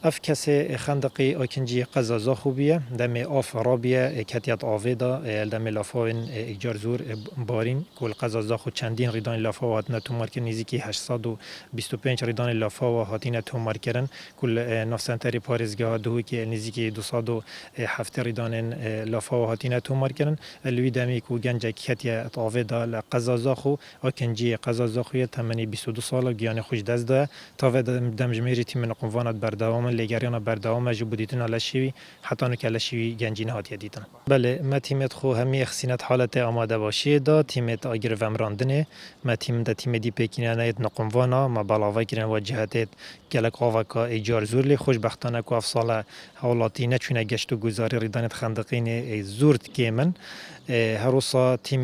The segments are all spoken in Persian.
اف کسی خندقی آکنجی قزازا خوبیه دم آف رابیه کتیت آویدا دم لافاین اجار زور بارین کل قزازا خود چندین ریدان لافا و هاتنا تومار کرن نزیکی 825 ریدان لافا و هاتینا تومار کرن کل نفسنتری پارزگاه دوی که نزیکی 207 ریدان لافا و هاتینا تومار کرن لوی دمی کو گنج کتیت آویدا قزازا خو آکنجی قزازا خویه تمنی 22 سال گیان خوش دست ده تا و دم جمیری تیم نقوانات برداوم لگریان برداوم جبودیتن علشوی حتی نکلشوی گنجین هاتیه دیدن بله ما تیمت خو همی اخسینت حالت آماده باشی دا تیمت آگر ومراندنه ما تیم دا تیم دی پکینانیت نقوانانا ما بالاوی کرن و جهتت گلک آوکا ایجار زورلی خوشبختانه کو افساله حالاتی نچونه گشت و گزاری ریدانت خندقین زورت کیمن هروسا تیم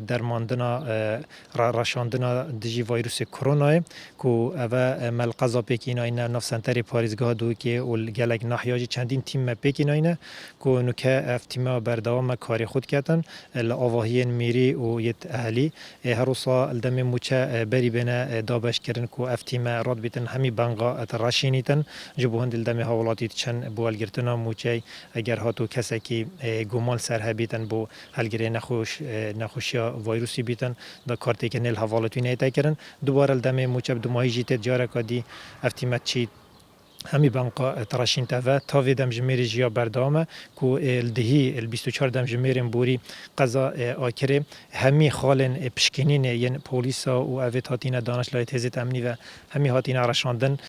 درماندنا رشاندنا دجی ویروس کرونا کو اوه مل قضا پکیناینا نفسنتری پاریزگاه دو که اول گلک نحیاجی چندین تیم پکیناینا کو نکه افتیما بردوام کاری خود کردن لآواهی میری و یت اهلی هروسا الدم موچه بری بنا دابش کردن کو افتیما راد بیتن همی بنگا رشینیتن جبوهند الدم حوالاتی چند بوال گرتنا موچه اگر هاتو کسی که گمان سر بیتن بو هلگری نخوشیا ویروسی بیتن دا کارتی که نیل حوالتوی نیتا کرن دوباره الدم موچه بدمایی جیت جاره کدی افتیمت چی همی بانقا تراشین تفا تاوی دم جمیری جیا بردامه کو الدهی ال 24 دم جمیرن بوری قضا آکره همی خالن پشکنین یعنی پولیسا و اوت هاتینا دانش لایت هزت امنی و همی هاتینا رشاندن